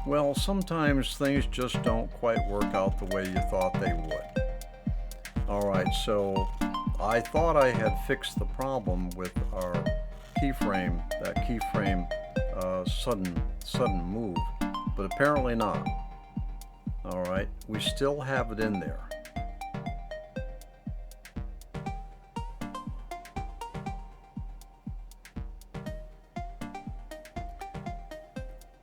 Well, sometimes things just don't quite work out the way you thought they would. Alright, so I thought I had fixed the problem with our keyframe, that keyframe sudden move, but apparently not. Alright, we still have it in there.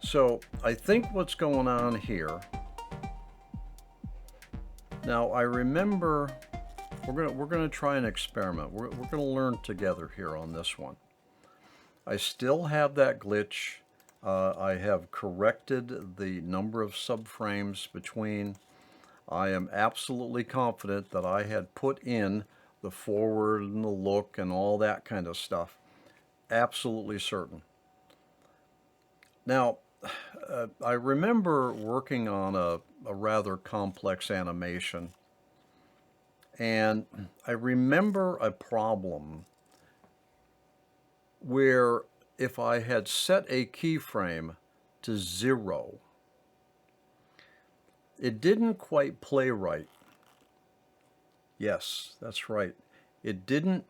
So I think what's going on here, now I remember we're gonna try an experiment. We're gonna learn together here on this one. I still have that glitch. I have corrected the number of subframes between. I am absolutely confident that I had put in the forward and the look and all that kind of stuff. Absolutely certain. Now, I remember working on a rather complex animation, and I remember a problem where if I had set a keyframe to 0, it didn't quite play right. Yes, that's right. It didn't,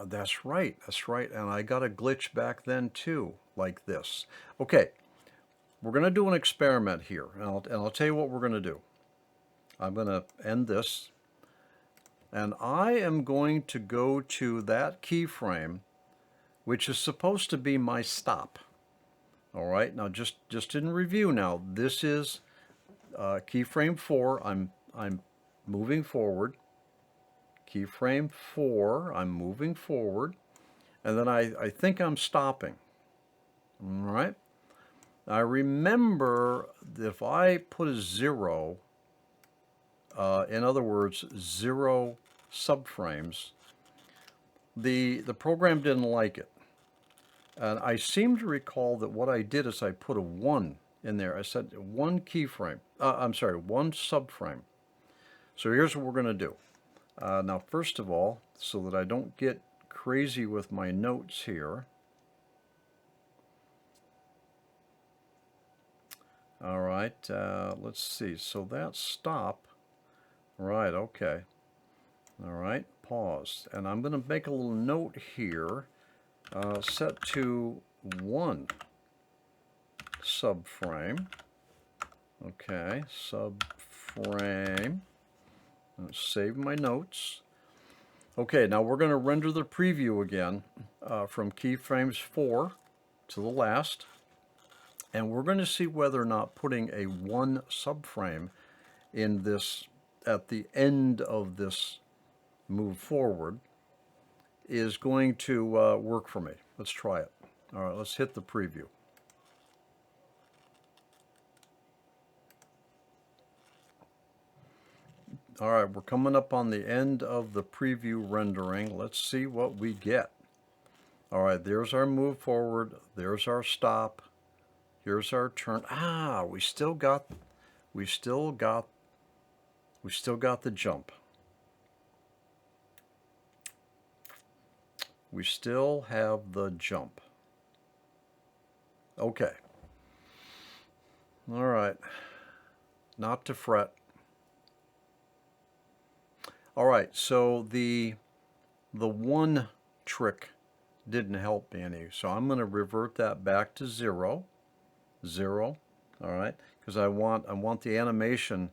that's right, and I got a glitch back then too, like this. Okay, we're going to do an experiment here, and I'll tell you what we're going to do. I'm going to end this, and I am going to go to that keyframe, which is supposed to be my stop. All right, now just in review now, this is keyframe 4, I'm moving forward. Keyframe 4, I'm moving forward, and then I think I'm stopping. All right. I remember that if I put a 0, in other words, 0 subframes, the program didn't like it. And I seem to recall that what I did is I put a 1 in there. I said 1 keyframe. I'm sorry, 1 subframe. So here's what we're going to do. Now, first of all, so that I don't get crazy with my notes here. All right, let's see. So that's stop. Right, okay. All right, pause. And I'm going to make a little note here. Set to 1 subframe. Okay, subframe. Save my notes. Okay, now we're going to render the preview again from keyframes 4 to the last. And we're going to see whether or not putting a 1 subframe in this, at the end of this move forward, is going to work for me. Let's try it. All right, let's hit the preview. All right, we're coming up on the end of the preview rendering. Let's see what we get. All right, there's our move forward. There's our stop. Here's our turn. Ah, we still got the jump. We still have the jump. Okay. All right. Not to fret. All right, so the 1 trick didn't help me any, so I'm going to revert that back to 0. 0. All right, because I want the animation,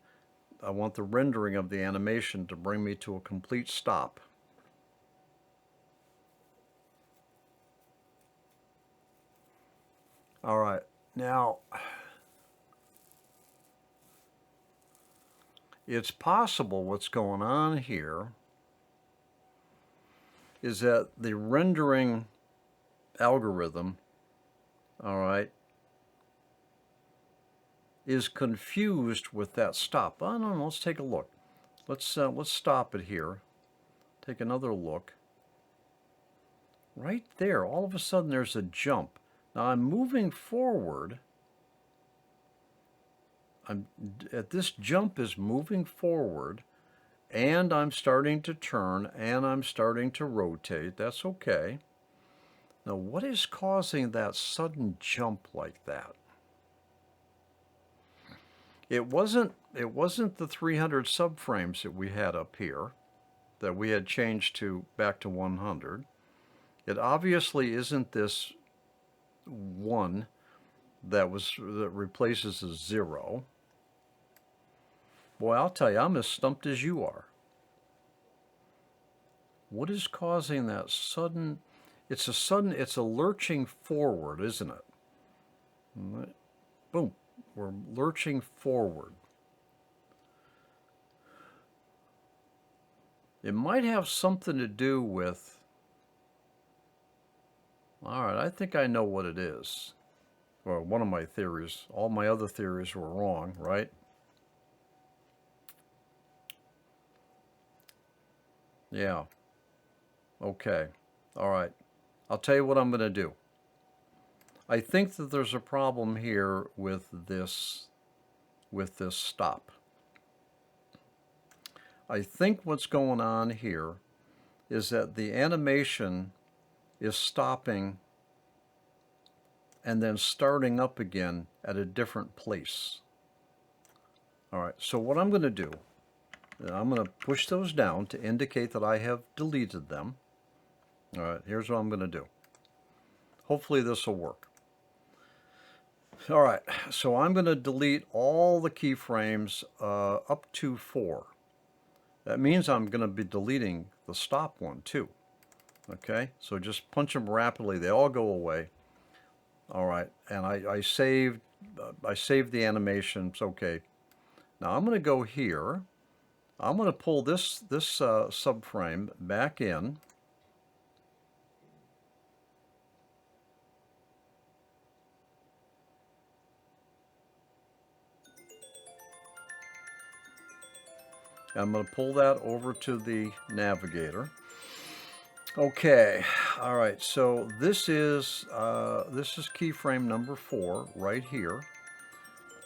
I want the rendering of the animation to bring me to a complete stop. All right, now it's possible what's going on here is that the rendering algorithm, all right, is confused with that stop. Oh, no, let's take a look. Let's stop it here. Take another look. Right there, all of a sudden there's a jump. Now I'm moving forward. This jump is moving forward, and I'm starting to turn, and I'm starting to rotate. That's okay. Now, what is causing that sudden jump like that? It wasn't the 300 subframes that we had up here that we had changed to back to 100. It obviously isn't this 1 that replaces a 0. Boy, I'll tell you, I'm as stumped as you are. What is causing that sudden? It's a lurching forward, isn't it? Boom, we're lurching forward. It might have something to do with, all right, I think I know what it is. Well, one of my theories. All my other theories were wrong, right? Yeah. Okay. All right. I'll tell you what I'm going to do. I think that there's a problem here with this stop. I think what's going on here is that the animation is stopping and then starting up again at a different place. All right, so what I'm going to do, I'm going to push those down to indicate that I have deleted them. All right, here's what I'm going to do. Hopefully this will work. All right, so I'm going to delete all the keyframes up to 4. That means I'm going to be deleting the stop one too. Okay, so just punch them rapidly. They all go away. All right, and I saved the animations. Okay, now I'm going to go here. I'm going to pull this subframe back in. I'm going to pull that over to the navigator. Okay, all right. So this is keyframe number 4 right here,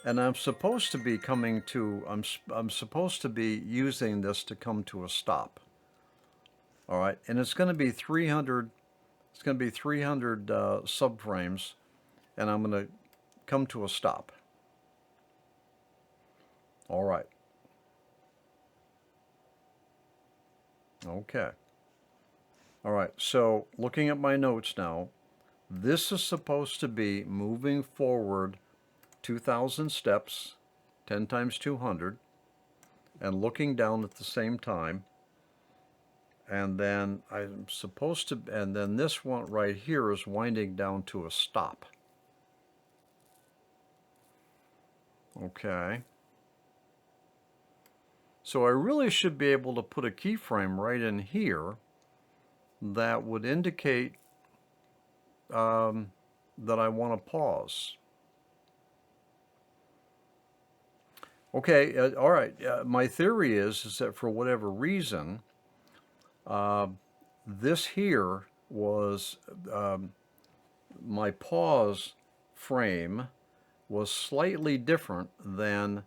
and I'm supposed to be coming to. I'm supposed to be using this to come to a stop. All right, and it's going to be 300. It's going to be 300 subframes, and I'm going to come to a stop. All right. Okay. All right, so looking at my notes now, this is supposed to be moving forward 2,000 steps, 10 times 200, and looking down at the same time. And then I'm supposed to, and then this one right here is winding down to a stop. Okay. So I really should be able to put a keyframe right in here that would indicate that I want to pause. Okay, all right. My theory is that for whatever reason, this here was my pause frame was slightly different than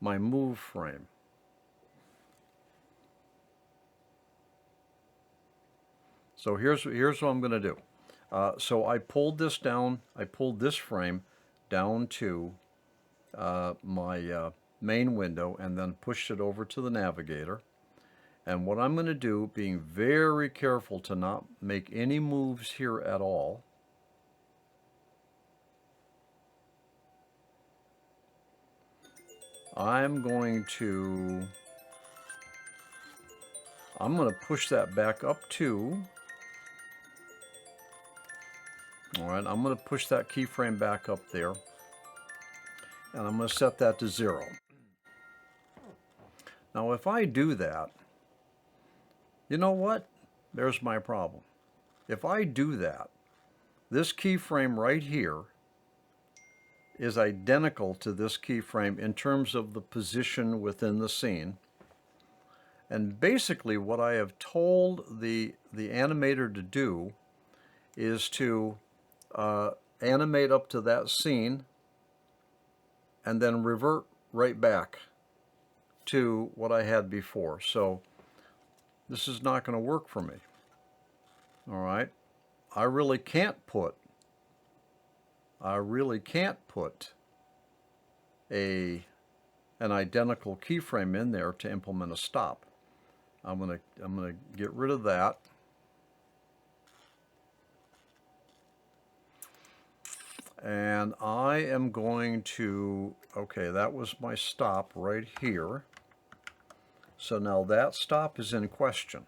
my move frame. So here's what I'm going to do. So I pulled this down. I pulled this frame down to my main window and then pushed it over to the navigator. And what I'm going to do, being very careful to not make any moves here at all, I'm going to push that back up to, all right, I'm going to push that keyframe back up there, and I'm going to set that to 0. Now if I do that, you know what? There's my problem. If I do that, this keyframe right here is identical to this keyframe in terms of the position within the scene. And basically what I have told the animator to do is to animate up to that scene and then revert right back to what I had before. So this is not going to work for me. All right. I really can't put a an identical keyframe in there to implement a stop. I'm gonna get rid of that. And I am going to, okay, that was my stop right here. So now that stop is in question.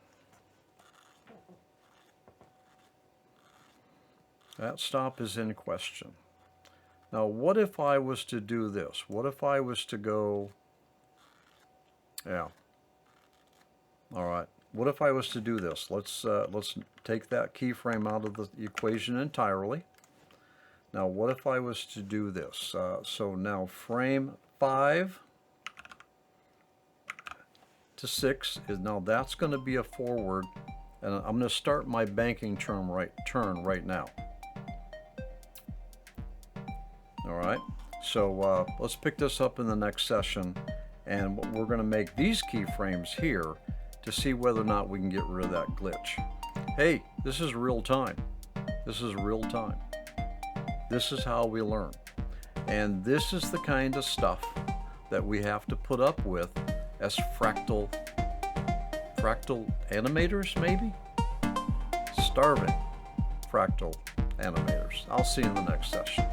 That stop is in question. Now what if I was to do this? What if I was to go, yeah. All right. What if I was to do this? Let's take that keyframe out of the equation entirely. Now, what if I was to do this? So now frame 5 to 6 is now that's going to be a forward, and I'm going to start my banking turn right now. All right. So let's pick this up in the next session, and we're going to make these keyframes here to see whether or not we can get rid of that glitch. Hey, this is real time. This is real time. This is how we learn. And this is the kind of stuff that we have to put up with as fractal animators, maybe? Starving fractal animators. I'll see you in the next session.